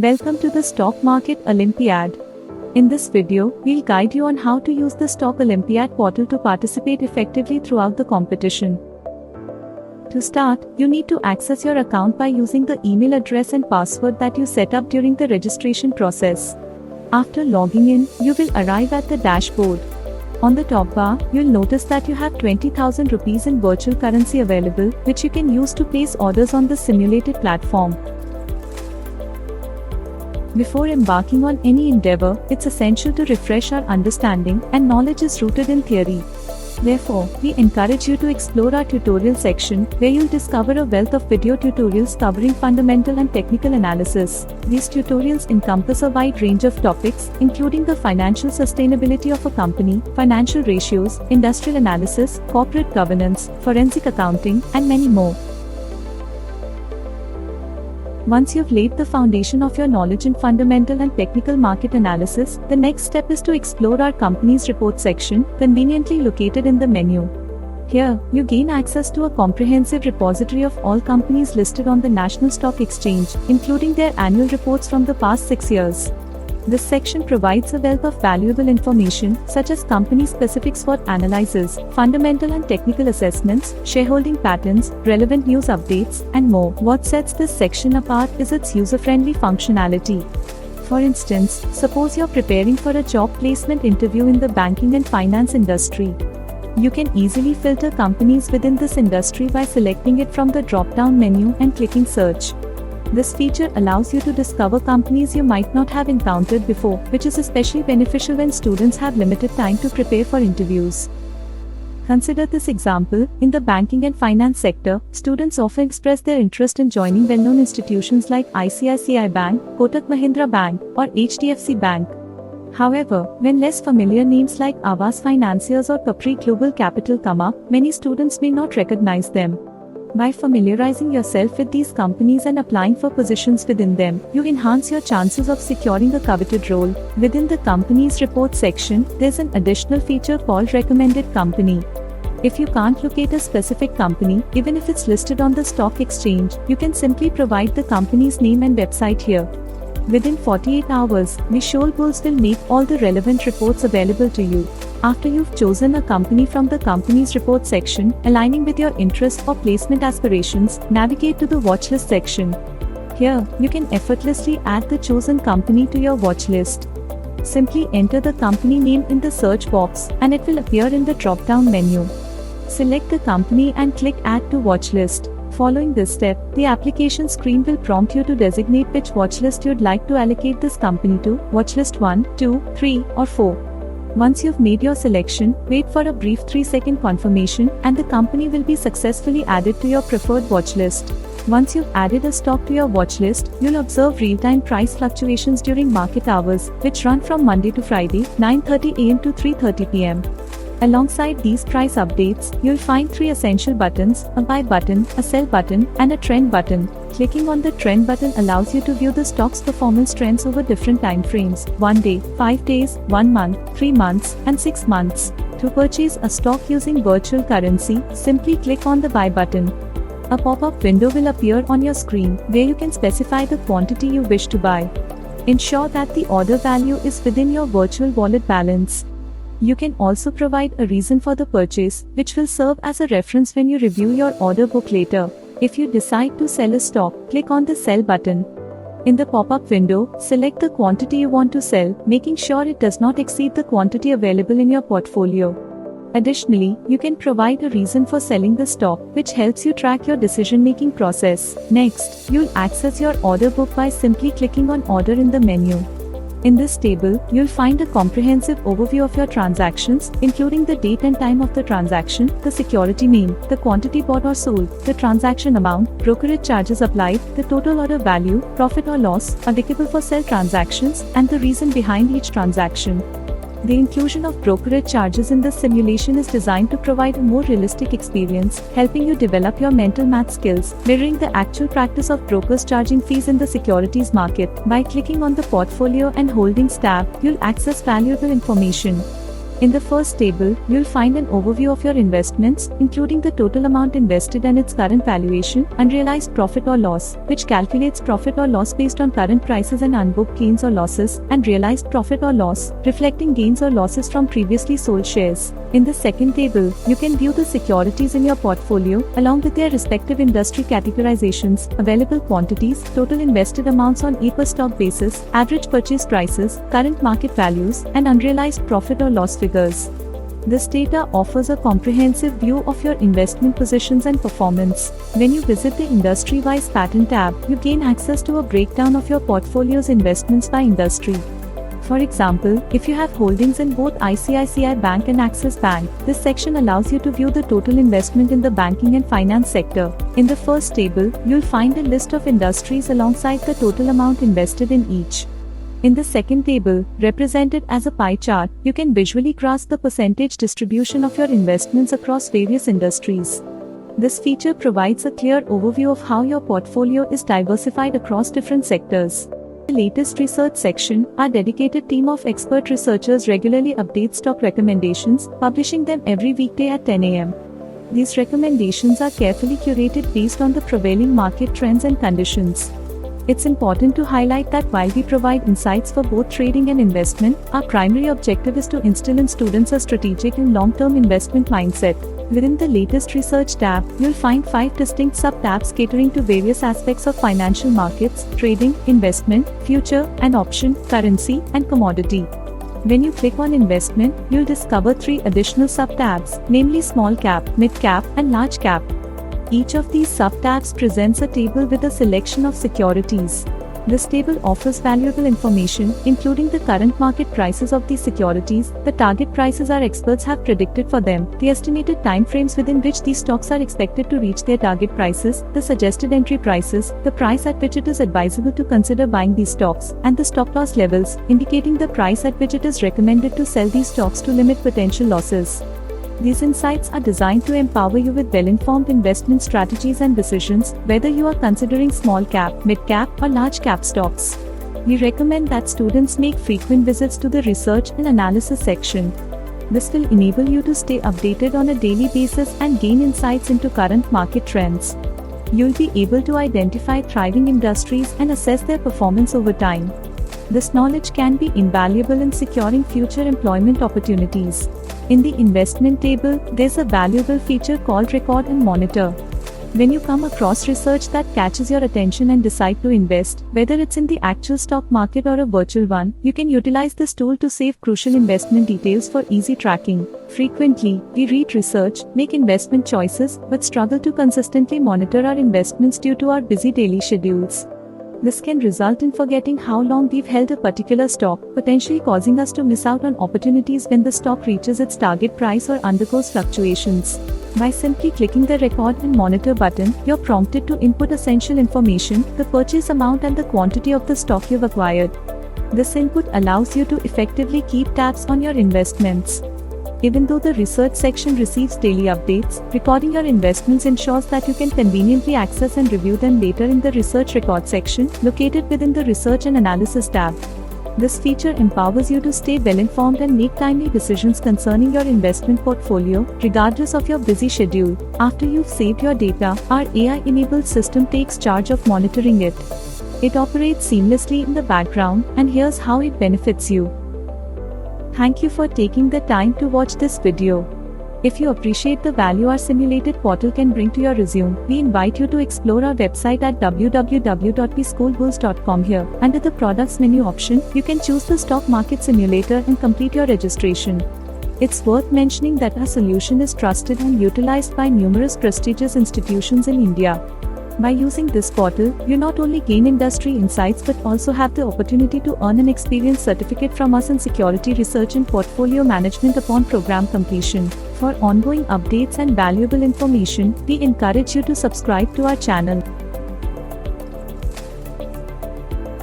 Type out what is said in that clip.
Welcome to the Stock Market Olympiad. In this video, we'll guide you on how to use the Stock Olympiad portal to participate effectively throughout the competition. To start, you need to access your account by using the email address and password that you set up during the registration process. After logging in, you will arrive at the dashboard. On the top bar, you'll notice that you have 20,000 rupees in virtual currency available, which you can use to place orders on the simulated platform. Before embarking on any endeavor, it's essential to refresh our understanding, and knowledge is rooted in theory. Therefore, we encourage you to explore our tutorial section, where you'll discover a wealth of video tutorials covering fundamental and technical analysis. These tutorials encompass a wide range of topics, including the financial sustainability of a company, financial ratios, industrial analysis, corporate governance, forensic accounting, and many more. Once you've laid the foundation of your knowledge in fundamental and technical market analysis, the next step is to explore our company's report section, conveniently located in the menu. Here, you gain access to a comprehensive repository of all companies listed on the National Stock Exchange, including their annual reports from the past 6 years. This section provides a wealth of valuable information, such as company-specific SWOT analysis, fundamental and technical assessments, shareholding patterns, relevant news updates, and more. What sets this section apart is its user-friendly functionality. For instance, suppose you're preparing for a job placement interview in the banking and finance industry. You can easily filter companies within this industry by selecting it from the drop-down menu and clicking search. This feature allows you to discover companies you might not have encountered before, which is especially beneficial when students have limited time to prepare for interviews. Consider this example. In the banking and finance sector, students often express their interest in joining well-known institutions like ICICI Bank, Kotak Mahindra Bank, or HDFC Bank. However, when less familiar names like Aavas Financiers or Capri Global Capital come up, many students may not recognize them. By familiarizing yourself with these companies and applying for positions within them, you enhance your chances of securing a coveted role. Within the company's report section, there's an additional feature called Recommended Company. If you can't locate a specific company, even if it's listed on the stock exchange, you can simply provide the company's name and website here. Within 48 hours, Visual Bulls will make all the relevant reports available to you. After you've chosen a company from the company's report section, aligning with your interests or placement aspirations, navigate to the watchlist section. Here, you can effortlessly add the chosen company to your watchlist. Simply enter the company name in the search box, and it will appear in the drop-down menu. Select the company and click Add to Watchlist. Following this step, the application screen will prompt you to designate which watchlist you'd like to allocate this company to, watchlist 1, 2, 3, or 4. Once you've made your selection, wait for a brief 3-second confirmation, and the company will be successfully added to your preferred watchlist. Once you've added a stock to your watchlist, you'll observe real-time price fluctuations during market hours, which run from Monday to Friday, 9:30 a.m. to 3:30 p.m. Alongside these price updates, you'll find 3 essential buttons: a buy button, a sell button, and a trend button. Clicking on the trend button allows you to view the stock's performance trends over different time frames: 1 day, 5 days, 1 month, 3 months, and 6 months. To purchase a stock using virtual currency, simply click on the buy button. A pop-up window will appear on your screen, where you can specify the quantity you wish to buy. Ensure that the order value is within your virtual wallet balance. You can also provide a reason for the purchase, which will serve as a reference when you review your order book later. If you decide to sell a stock, click on the Sell button. In the pop-up window, select the quantity you want to sell, making sure it does not exceed the quantity available in your portfolio. Additionally, you can provide a reason for selling the stock, which helps you track your decision-making process. Next, you'll access your order book by simply clicking on Order in the menu. In this table, you'll find a comprehensive overview of your transactions, including the date and time of the transaction, the security name, the quantity bought or sold, the transaction amount, brokerage charges applied, the total order value, profit or loss applicable for sell transactions, and the reason behind each transaction. The inclusion of brokerage charges in this simulation is designed to provide a more realistic experience, helping you develop your mental math skills, mirroring the actual practice of brokers charging fees in the securities market. By clicking on the Portfolio and Holdings tab, you'll access valuable information. In the first table, you'll find an overview of your investments, including the total amount invested and its current valuation, unrealized profit or loss, which calculates profit or loss based on current prices, and unbooked gains or losses, and realized profit or loss, reflecting gains or losses from previously sold shares. In the second table, you can view the securities in your portfolio, along with their respective industry categorizations, available quantities, total invested amounts on a per stock basis, average purchase prices, current market values, and unrealized profit or loss figures. This data offers a comprehensive view of your investment positions and performance. When you visit the Industry-Wise Pattern tab, you gain access to a breakdown of your portfolio's investments by industry. For example, if you have holdings in both ICICI Bank and Axis Bank, this section allows you to view the total investment in the banking and finance sector. In the first table, you'll find a list of industries alongside the total amount invested in each. In the second table, represented as a pie chart, you can visually grasp the percentage distribution of your investments across various industries. This feature provides a clear overview of how your portfolio is diversified across different sectors. In the latest research section, our dedicated team of expert researchers regularly updates stock recommendations, publishing them every weekday at 10 a.m. These recommendations are carefully curated based on the prevailing market trends and conditions. It's important to highlight that while we provide insights for both trading and investment, our primary objective is to instill in students a strategic and long-term investment mindset. Within the latest research tab, you'll find 5 distinct sub-tabs catering to various aspects of financial markets, trading, investment, future and option, currency, and commodity. When you click on investment, you'll discover 3 additional sub-tabs, namely small cap, mid cap, and large cap. Each of these sub-tabs presents a table with a selection of securities. This table offers valuable information, including the current market prices of these securities, the target prices our experts have predicted for them, the estimated timeframes within which these stocks are expected to reach their target prices, the suggested entry prices, the price at which it is advisable to consider buying these stocks, and the stop loss levels, indicating the price at which it is recommended to sell these stocks to limit potential losses. These insights are designed to empower you with well-informed investment strategies and decisions, whether you are considering small cap, mid cap, or large cap stocks. We recommend that students make frequent visits to the research and analysis section. This will enable you to stay updated on a daily basis and gain insights into current market trends. You'll be able to identify thriving industries and assess their performance over time. This knowledge can be invaluable in securing future employment opportunities. In the investment table, there's a valuable feature called Record and Monitor. When you come across research that catches your attention and decide to invest, whether it's in the actual stock market or a virtual one, you can utilize this tool to save crucial investment details for easy tracking. Frequently, we read research, make investment choices, but struggle to consistently monitor our investments due to our busy daily schedules. This can result in forgetting how long we've held a particular stock, potentially causing us to miss out on opportunities when the stock reaches its target price or undergoes fluctuations. By simply clicking the Record and Monitor button, you're prompted to input essential information, the purchase amount and the quantity of the stock you've acquired. This input allows you to effectively keep tabs on your investments. Even though the research section receives daily updates, recording your investments ensures that you can conveniently access and review them later in the Research Record section, located within the Research and Analysis tab. This feature empowers you to stay well-informed and make timely decisions concerning your investment portfolio, regardless of your busy schedule. After you've saved your data, our AI-enabled system takes charge of monitoring it. It operates seamlessly in the background, and here's how it benefits you. Thank you for taking the time to watch this video. If you appreciate the value our simulated portal can bring to your resume, we invite you to explore our website at www.bschoolbulls.com. Here, under the Products menu option, you can choose the Stock Market Simulator and complete your registration. It's worth mentioning that our solution is trusted and utilized by numerous prestigious institutions in India. By using this portal, you not only gain industry insights but also have the opportunity to earn an experience certificate from us in security research and portfolio management upon program completion. For ongoing updates and valuable information, we encourage you to subscribe to our channel.